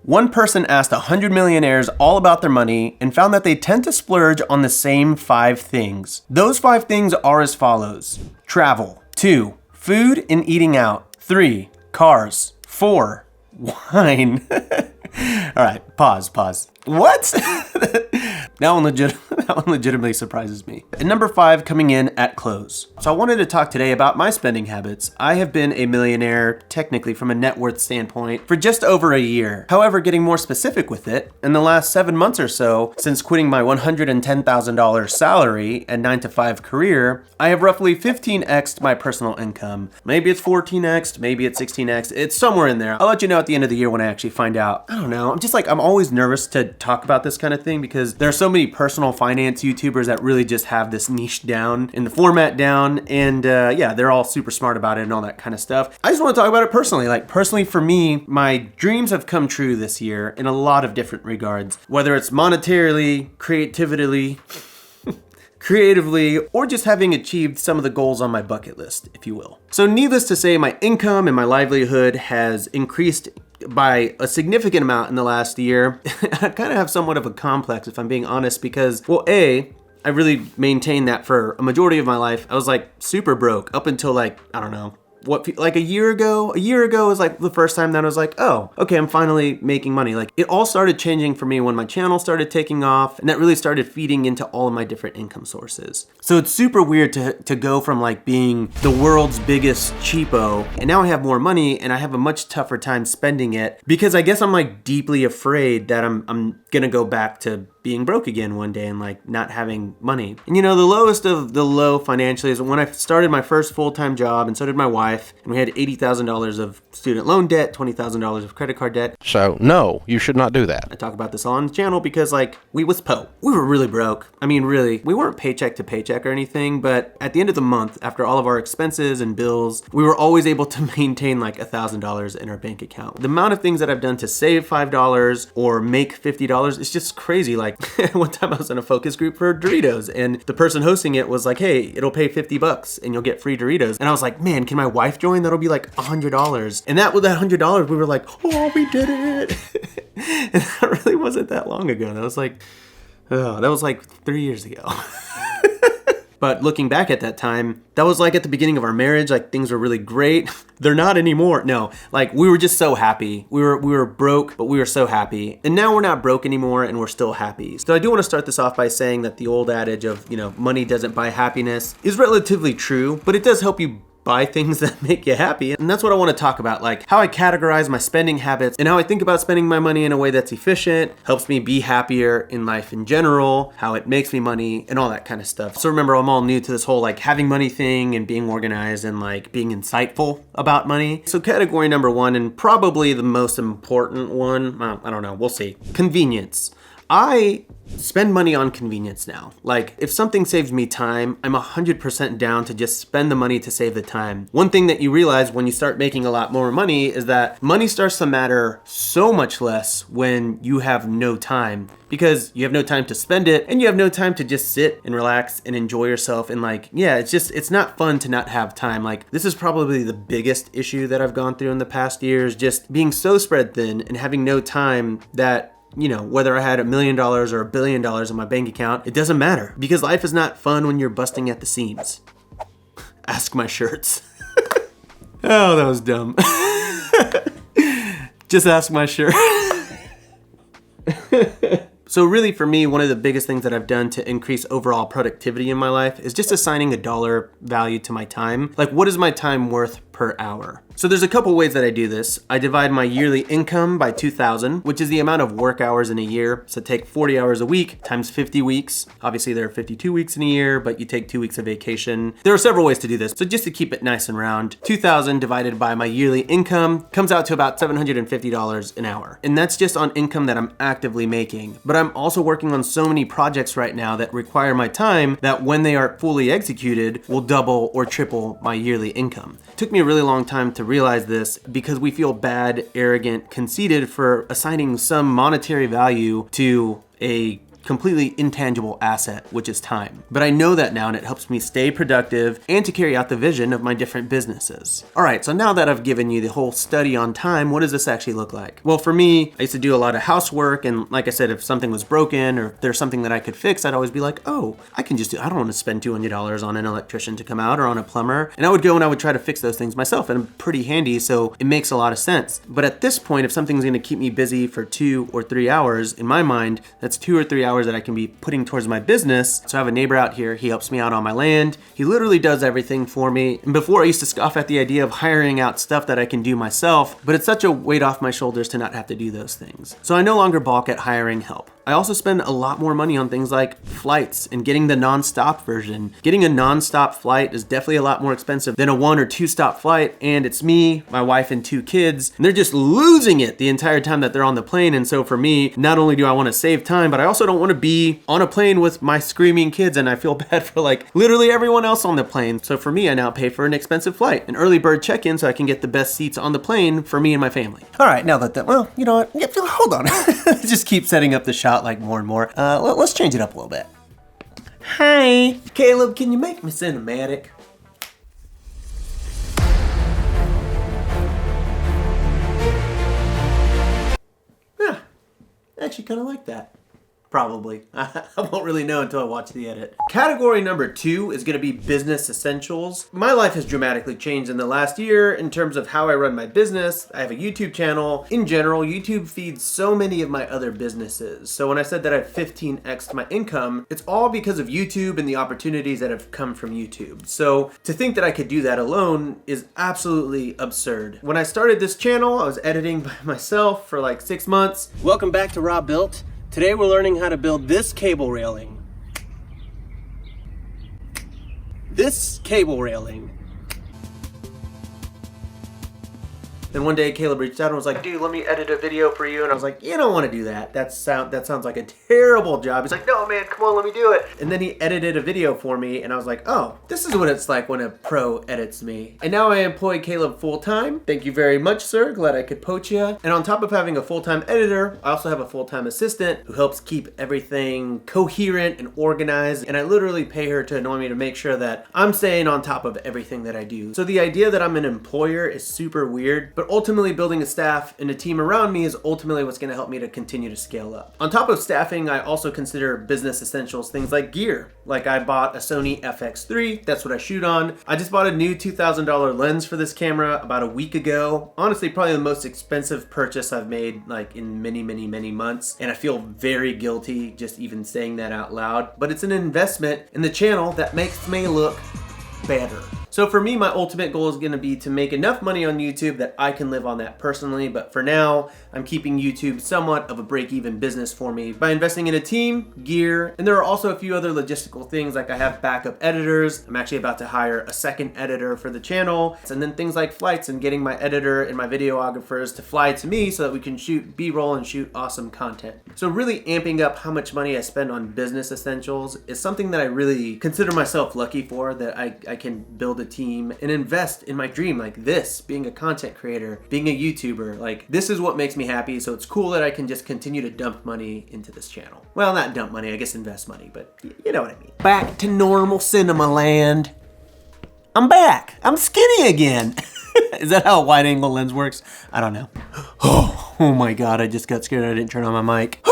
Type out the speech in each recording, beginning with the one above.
One person asked 100 millionaires all about their money and found that they tend to splurge on the same 5 things. Those 5 things are as follows: travel. 2, food and eating out. 3, cars. 4, wine. All right, pause. What? That one legitimately surprises me. And number 5 coming in at close. So I wanted to talk today about my spending habits. I have been a millionaire, technically from a net worth standpoint, for just over a year. However, getting more specific with it, in the last 7 months or so, since quitting my $110,000 salary and 9-to-5 career, I have roughly 15x'd my personal income. Maybe it's 14x'd, maybe it's 16x'd. It's somewhere in there. I'll let you know at the end of the year when I actually find out. I don't know. I'm always nervous to talk about this kind of thing because there are so many personal finance YouTubers that really just have this niche down and the format down, and yeah, they're all super smart about it and all that kind of stuff. I just want to talk about it personally. Like, personally for me, my dreams have come true this year in a lot of different regards, whether it's monetarily, creatively, or just having achieved some of the goals on my bucket list, if you will. So needless to say, my income and my livelihood has increased by a significant amount in the last year. I kind of have somewhat of a complex, if I'm being honest, because, well, I really maintained that for a majority of my life. I was like super broke up until like, I don't know, like a year ago was like the first time that I was like, oh, okay, I'm finally making money. Like, it all started changing for me when my channel started taking off, and that really started feeding into all of my different income sources. So it's super weird to go from like being the world's biggest cheapo, and now I have more money and I have a much tougher time spending it because I guess I'm like deeply afraid that I'm gonna go back to being broke again one day and like not having money. And you know, the lowest of the low financially is when I started my first full-time job, and so did my wife, and we had $80,000 of student loan debt, $20,000 of credit card debt. So no, you should not do that. I talk about this all on the channel because like we were really broke. I mean, really, we weren't paycheck to paycheck or anything, but at the end of the month, after all of our expenses and bills, we were always able to maintain like $1,000 in our bank account. The amount of things that I've done to save $5 or make $50 is just crazy. Like, one time I was in a focus group for Doritos, and the person hosting it was like, hey, it'll pay $50 and you'll get free Doritos. And I was like, man, can my wife join? That'll be like $100. And that with that $100, we were like, oh, we did it. And that really wasn't that long ago. That was like 3 years ago. But looking back at that time, that was like at the beginning of our marriage, like things were really great. They're not anymore. No, like we were just so happy. We were broke, but we were so happy. And now we're not broke anymore and we're still happy. So I do want to start this off by saying that the old adage of, you know, money doesn't buy happiness is relatively true, but it does help you buy things that make you happy. And that's what I want to talk about, like how I categorize my spending habits and how I think about spending my money in a way that's efficient, helps me be happier in life in general, how it makes me money and all that kind of stuff. So remember, I'm all new to this whole like having money thing and being organized and like being insightful about money. So category number 1, and probably the most important one, well, I don't know, we'll see. Convenience. I spend money on convenience now. Like, if something saves me time, I'm 100% down to just spend the money to save the time. One thing that you realize when you start making a lot more money is that money starts to matter so much less when you have no time, because you have no time to spend it and you have no time to just sit and relax and enjoy yourself. And like, yeah, it's not fun to not have time. Like, this is probably the biggest issue that I've gone through in the past years, just being so spread thin and having no time that, you know, whether I had $1 million or $1 billion in my bank account, it doesn't matter, because life is not fun when you're busting at the seams. Ask my shirts. Oh, that was dumb. Just ask my shirt. So really for me, one of the biggest things that I've done to increase overall productivity in my life is just assigning a dollar value to my time. Like, what is my time worth per hour? So there's a couple ways that I do this. I divide my yearly income by 2,000, which is the amount of work hours in a year. So take 40 hours a week times 50 weeks. Obviously there are 52 weeks in a year, but you take 2 weeks of vacation. There are several ways to do this. So just to keep it nice and round, 2,000 divided by my yearly income comes out to about $750 an hour. And that's just on income that I'm actively making. But I'm also working on so many projects right now that require my time that when they are fully executed will double or triple my yearly income. It took me a really long time to realize this because we feel bad, arrogant, conceited for assigning some monetary value to a completely intangible asset, which is time. But I know that now, and it helps me stay productive and to carry out the vision of my different businesses. All right, so now that I've given you the whole study on time, what does this actually look like? Well, for me, I used to do a lot of housework, and like I said, if something was broken or if there's something that I could fix, I'd always be like, oh, I can just do, I don't want to spend $200 on an electrician to come out or on a plumber. And I would go and I would try to fix those things myself, and I'm pretty handy, so it makes a lot of sense. But at this point, if something's gonna keep me busy for 2 or 3 hours, in my mind, that's 2 or 3 hours that I can be putting towards my business. So I have a neighbor out here, he helps me out on my land. He literally does everything for me. And before I used to scoff at the idea of hiring out stuff that I can do myself, but it's such a weight off my shoulders to not have to do those things. So I no longer balk at hiring help. I also spend a lot more money on things like flights and getting the non-stop version. Getting a non-stop flight is definitely a lot more expensive than a 1 or 2 stop flight, and it's me, my wife, and 2 kids, and they're just losing it the entire time that they're on the plane. And so for me, not only do I want to save time, but I also don't want to be on a plane with my screaming kids, and I feel bad for like literally everyone else on the plane. So for me, I now pay for an expensive flight, an early bird check-in, so I can get the best seats on the plane for me and my family. All right, now that, well, you know what, yeah, hold on. Just keep setting up the shot like more and more. Let's change it up a little bit. Hi, Caleb, can you make me cinematic? Yeah, I actually kind of like that. Probably. I won't really know until I watch the edit. Category number 2 is gonna be business essentials. My life has dramatically changed in the last year in terms of how I run my business. I have a YouTube channel. In general, YouTube feeds so many of my other businesses. So when I said that I've 15x'd my income, it's all because of YouTube and the opportunities that have come from YouTube. So to think that I could do that alone is absolutely absurd. When I started this channel, I was editing by myself for like 6 months. Welcome back to Raw Built. Today we're learning how to build this cable railing. This cable railing. Then one day Caleb reached out and was like, dude, let me edit a video for you. And I was like, you don't want to do that. That sounds like a terrible job. He's like, no, man, come on, let me do it. And then he edited a video for me, and I was like, oh, this is what it's like when a pro edits me. And now I employ Caleb full-time. Thank you very much, sir. Glad I could poach you. And on top of having a full-time editor, I also have a full-time assistant who helps keep everything coherent and organized. And I literally pay her to annoy me to make sure that I'm staying on top of everything that I do. So the idea that I'm an employer is super weird, but ultimately building a staff and a team around me is ultimately what's gonna help me to continue to scale up. On top of staffing, I also consider business essentials things like gear. Like I bought a Sony FX3, that's what I shoot on. I just bought a new $2,000 lens for this camera about a week ago. Honestly, probably the most expensive purchase I've made like in many months. And I feel very guilty just even saying that out loud, but it's an investment in the channel that makes me look better. So for me, my ultimate goal is gonna be to make enough money on YouTube that I can live on that personally, but for now, I'm keeping YouTube somewhat of a break-even business for me by investing in a team, gear, and there are also a few other logistical things, like I have backup editors. I'm actually about to hire a second editor for the channel, and then things like flights and getting my editor and my videographers to fly to me so that we can shoot B-roll and shoot awesome content. So really amping up how much money I spend on business essentials is something that I really consider myself lucky for, that I can build a team and invest in my dream, like this, being a content creator, being a YouTuber. Like, this is what makes me happy, so it's cool that I can just continue to dump money into this channel. Well, not dump money, I guess invest money, but you know what I mean. Back to normal cinema land. I'm back. I'm skinny again. Is that how a wide angle lens works? I don't know. Oh my God, I just got scared I didn't turn on my mic.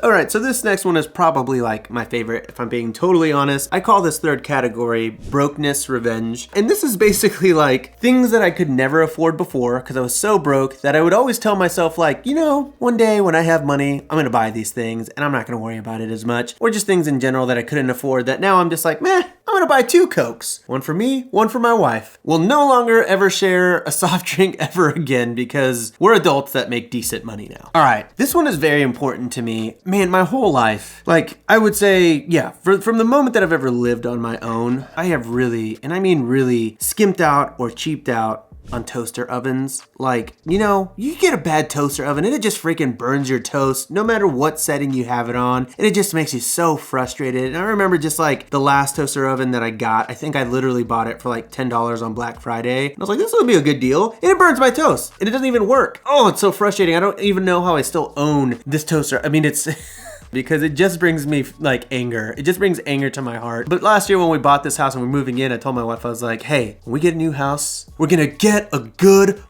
All right, so this next one is probably like my favorite, if I'm being totally honest. I call this third category brokenness revenge. And this is basically like things that I could never afford before because I was so broke that I would always tell myself like, you know, one day when I have money, I'm gonna buy these things and I'm not gonna worry about it as much. Or just things in general that I couldn't afford that now I'm just like, meh, I'm gonna buy 2 Cokes. One for me, one for my wife. We'll no longer ever share a soft drink ever again because we're adults that make decent money now. All right, this one is very important to me. Man, my whole life, like I would say, yeah, from the moment that I've ever lived on my own, I have really, and I mean really, skimped out or cheaped out on toaster ovens. Like, you know, you get a bad toaster oven and it just freaking burns your toast no matter what setting you have it on, and it just makes you so frustrated. And I remember just like the last toaster oven that I got, I think I literally bought it for like $10 on Black Friday. And I was like, this will be a good deal. And it burns my toast and it doesn't even work. Oh, it's so frustrating. I don't even know how I still own this toaster. I mean, it's because it just brings me like anger. It just brings anger to my heart. But last year when we bought this house and we're moving in, I told my wife, I was like, hey, when we get a new house, we're gonna get a good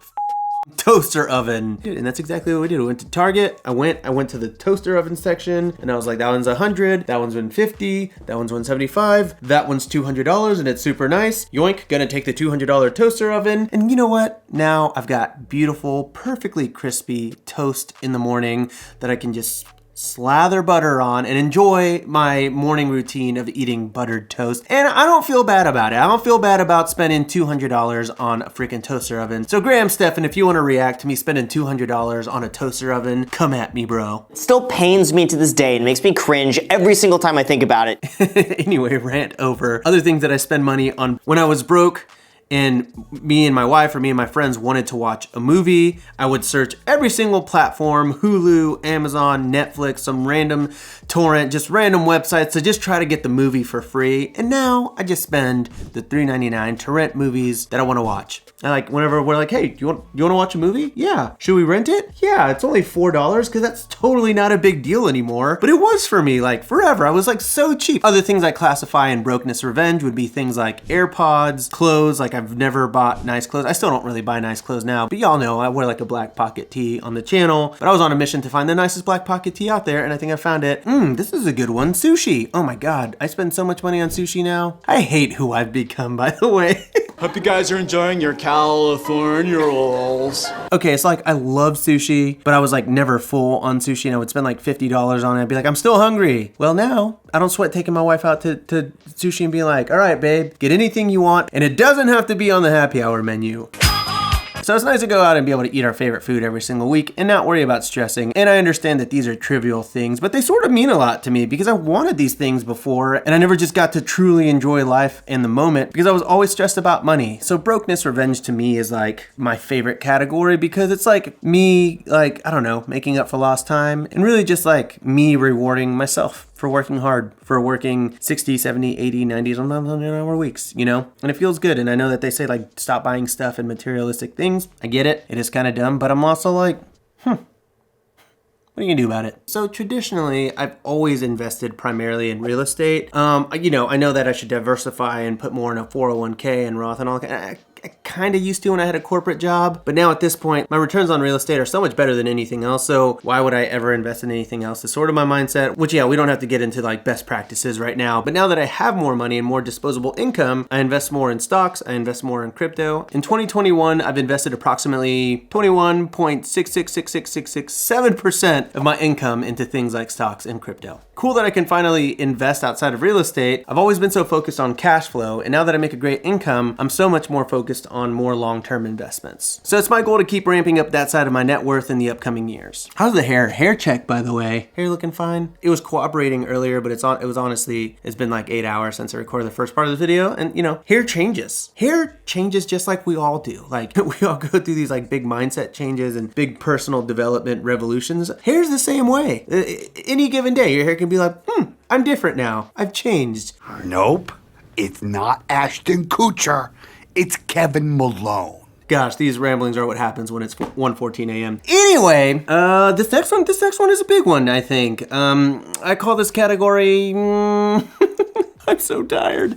toaster oven. Dude, and that's exactly what we did. We went to Target. I went to the toaster oven section and I was like, that one's $100, that one's $150, that one's $175, that one's $200 and it's super nice. Yoink, gonna take the $200 toaster oven. And you know what? Now I've got beautiful, perfectly crispy toast in the morning that I can just slather butter on and enjoy my morning routine of eating buttered toast. And I don't feel bad about it. I don't feel bad about spending $200 on a freaking toaster oven. So Graham, Stefan, if you want to react to me spending $200 on a toaster oven, come at me, bro. It still pains me to this day and makes me cringe every single time I think about it. Anyway, rant over. Other things that I spend money on when I was broke, and me and my wife or me and my friends wanted to watch a movie, I would search every single platform, Hulu, Amazon, Netflix, some random torrent, just random websites to just try to get the movie for free. And now I just spend the $3.99 to rent movies that I want to watch. I like whenever we're like, hey, do you want to watch a movie? Yeah. Should we rent it? Yeah, it's only $4 because that's totally not a big deal anymore. But it was for me like forever. I was like so cheap. Other things I classify in brokenness revenge would be things like AirPods, clothes. Like I've never bought nice clothes. I still don't really buy nice clothes now, but y'all know I wear like a black pocket tee on the channel. But I was on a mission to find the nicest black pocket tee out there and I think I found it. This is a good one. Sushi. Oh my God. I spend so much money on sushi now. I hate who I've become, by the way. Hope you guys are enjoying your California rolls. Okay, it's like I love sushi, but I was like never full on sushi and I would spend like $50 on it. I'd be like, I'm still hungry. Well, now I don't sweat taking my wife out to sushi and being like, all right, babe, get anything you want. And it doesn't have to be on the happy hour menu. So it's nice to go out and be able to eat our favorite food every single week and not worry about stressing. And I understand that these are trivial things, but they sort of mean a lot to me because I wanted these things before and I never just got to truly enjoy life in the moment because I was always stressed about money. So brokenness revenge to me is like my favorite category because it's like me, like, I don't know, making up for lost time and really just like me rewarding myself for working hard, for working 60, 70, 80, 90, sometimes 100-hour weeks, you know? And it feels good. And I know that they say like, stop buying stuff and materialistic things. I get it. It is kind of dumb, but I'm also like, what are you gonna do about it? So traditionally, I've always invested primarily in real estate. You know, I know that I should diversify and put more in a 401k and Roth and all that. I kind of used to when I had a corporate job, but now at this point, my returns on real estate are so much better than anything else. So why would I ever invest in anything else is sort of my mindset, which yeah, we don't have to get into like best practices right now. But now that I have more money and more disposable income, I invest more in stocks. I invest more in crypto. In 2021, I've invested approximately 21.666667% of my income into things like stocks and crypto. Cool that I can finally invest outside of real estate. I've always been so focused on cash flow. And now that I make a great income, I'm so much more focused on more long-term investments. So it's my goal to keep ramping up that side of my net worth in the upcoming years. How's the hair? Hair check, by the way. Hair looking fine. It was cooperating earlier, but it's been like 8 hours since I recorded the first part of the video. And you know, hair changes. Hair changes just like we all do. Like we all go through these like big mindset changes and big personal development revolutions. Hair's the same way. Any given day, your hair can be like, I'm different now. I've changed. Nope. It's not Ashton Kutcher. It's Kevin Malone. Gosh, these ramblings are what happens when it's 1:14 a.m. Anyway, this next one is a big one, I think. I call this category, I'm so tired.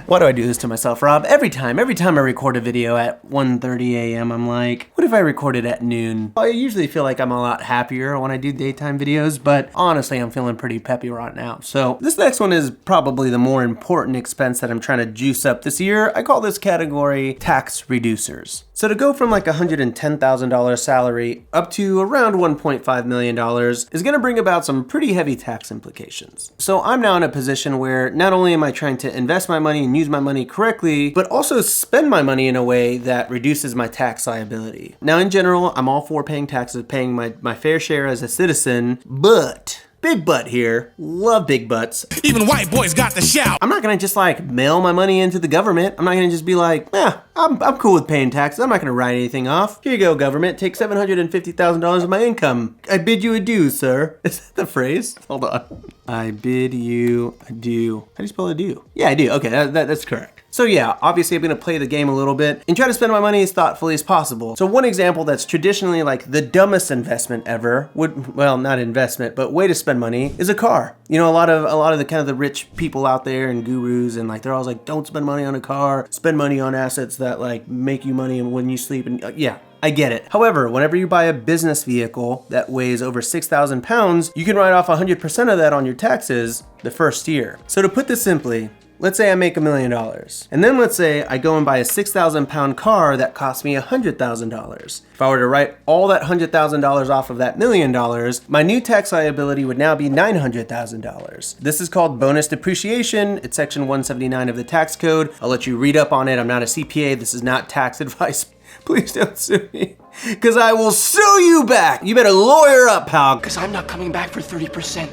Why do I do this to myself, Rob? Every time I record a video at 1:30 a.m., I'm like, what if I recorded at noon? I usually feel like I'm a lot happier when I do daytime videos, but honestly, I'm feeling pretty peppy right now. So this next one is probably the more important expense that I'm trying to juice up this year. I call this category tax reducers. So to go from like a $110,000 salary up to around $1.5 million is gonna bring about some pretty heavy tax implications. So I'm now in a position where not only am I trying to invest my money and use my money correctly, but also spend my money in a way that reduces my tax liability. Now in general, I'm all for paying taxes, paying my fair share as a citizen, but big butt here. Love big butts. Even white boys got the shout. I'm not gonna just like mail my money into the government. I'm not gonna just be like, I'll I'm cool with paying taxes. I'm not gonna write anything off. Here you go, government. Take $750,000 of my income. I bid you adieu, sir. Is that the phrase? Hold on. I bid you adieu. How do you spell adieu? Yeah, I do. Okay, that's correct. So yeah, obviously I'm gonna play the game a little bit and try to spend my money as thoughtfully as possible. So one example that's traditionally like the dumbest investment ever would, well, not investment, but way to spend money is a car. You know, a lot of the kind of the rich people out there and gurus and like, they're always like, don't spend money on a car, spend money on assets that like make you money and when you sleep and yeah. I get it. However, whenever you buy a business vehicle that weighs over 6,000 pounds, you can write off 100% of that on your taxes the first year. So to put this simply, let's say I make $1 million. And then let's say I go and buy a 6,000 pound car that costs me $100,000. If I were to write all that $100,000 off of that $1 million, my new tax liability would now be $900,000. This is called bonus depreciation. It's section 179 of the tax code. I'll let you read up on it. I'm not a CPA. This is not tax advice. Please don't sue me, because I will sue you back. You better lawyer up, pal. Because I'm not coming back for 30%.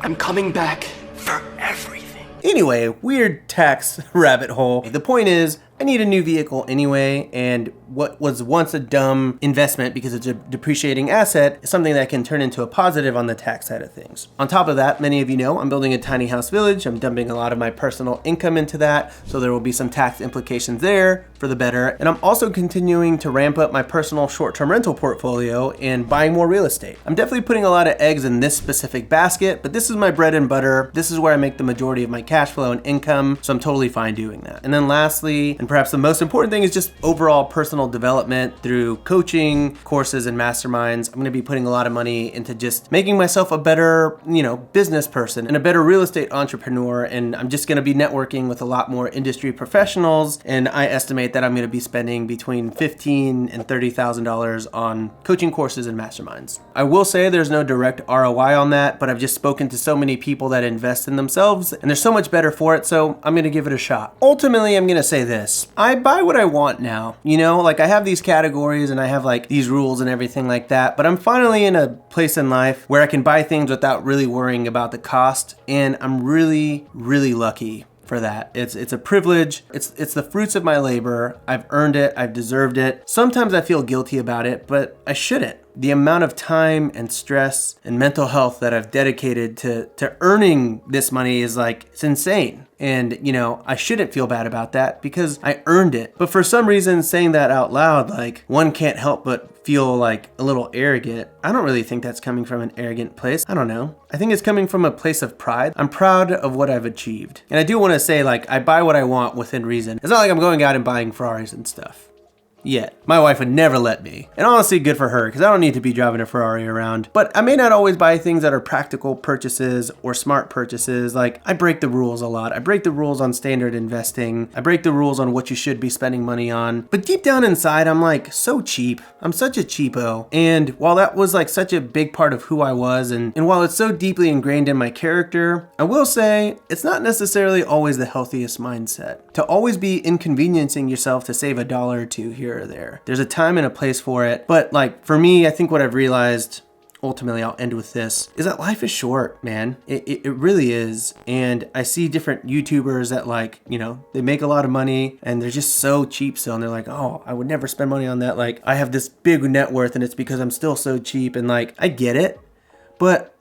I'm coming back for everything. Anyway, weird tax rabbit hole. The point is, I need a new vehicle anyway, and what was once a dumb investment because it's a depreciating asset is something that can turn into a positive on the tax side of things. On top of that, many of you know I'm building a tiny house village. I'm dumping a lot of my personal income into that, so there will be some tax implications there for the better. And I'm also continuing to ramp up my personal short-term rental portfolio and buying more real estate. I'm definitely putting a lot of eggs in this specific basket, but this is my bread and butter. This is where I make the majority of my cash flow and income, so I'm totally fine doing that. And then lastly, and perhaps the most important thing, is just overall personal development through coaching, courses, and masterminds. I'm gonna be putting a lot of money into just making myself a better, business person and a better real estate entrepreneur. And I'm just gonna be networking with a lot more industry professionals. And I estimate that I'm gonna be spending between $15,000 and $30,000 on coaching courses and masterminds. I will say there's no direct ROI on that, but I've just spoken to so many people that invest in themselves and they're so much better for it, so I'm gonna give it a shot. Ultimately, I'm gonna say this. I buy what I want now, like I have these categories and I have like these rules and everything like that, but I'm finally in a place in life where I can buy things without really worrying about the cost, and I'm really, really lucky for that. It's a privilege. It's the fruits of my labor. I've earned it. I've deserved it. Sometimes I feel guilty about it, but I shouldn't. The amount of time and stress and mental health that I've dedicated to earning this money is it's insane. And, I shouldn't feel bad about that because I earned it. But for some reason, saying that out loud, one can't help but feel a little arrogant. I don't really think that's coming from an arrogant place. I don't know. I think it's coming from a place of pride. I'm proud of what I've achieved. And I do want to say, I buy what I want within reason. It's not like I'm going out and buying Ferraris and stuff. Yet. My wife would never let me. And honestly, good for her, because I don't need to be driving a Ferrari around. But I may not always buy things that are practical purchases or smart purchases. I break the rules a lot. I break the rules on standard investing. I break the rules on what you should be spending money on. But deep down inside, I'm so cheap. I'm such a cheapo. And while that was such a big part of who I was, and while it's so deeply ingrained in my character, I will say it's not necessarily always the healthiest mindset. To always be inconveniencing yourself to save $1 or $2 here or there. There's a time and a place for it. But for me, I think what I've realized, ultimately I'll end with this, is that life is short, man. It really is. And I see different YouTubers that they make a lot of money and they're just so cheap still. And they're like, oh, I would never spend money on that. I have this big net worth and it's because I'm still so cheap. And I get it, but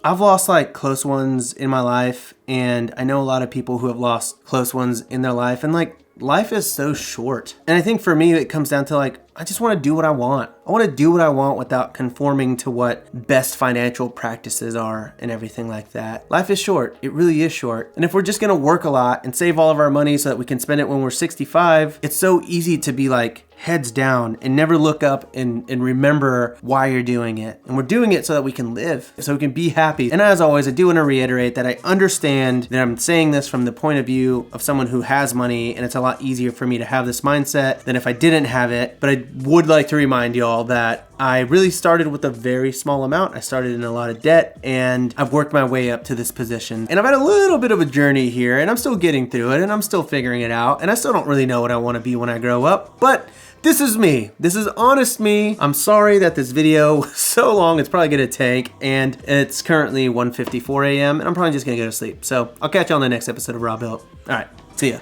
I've lost close ones in my life. And I know a lot of people who have lost close ones in their life, and life is so short. And I think for me, it comes down to I just want to do what I want. I want to do what I want without conforming to what best financial practices are and everything like that. Life is short. It really is short. And if we're just going to work a lot and save all of our money so that we can spend it when we're 65, it's so easy to be heads down and never look up and remember why you're doing it. And we're doing it so that we can live, so we can be happy. And as always, I do want to reiterate that I understand that I'm saying this from the point of view of someone who has money, and it's a lot easier for me to have this mindset than if I didn't have it. But I would like to remind y'all that I really started with a very small amount. I started in a lot of debt, and I've worked my way up to this position. And I've had a little bit of a journey here, and I'm still getting through it, and I'm still figuring it out, and I still don't really know what I want to be when I grow up. But this is me. This is honest me. I'm sorry that this video was so long. It's probably gonna take, and it's currently 1:54 a.m. and I'm probably just gonna go to sleep. So I'll catch you on the next episode of Raw Built. All right, see ya.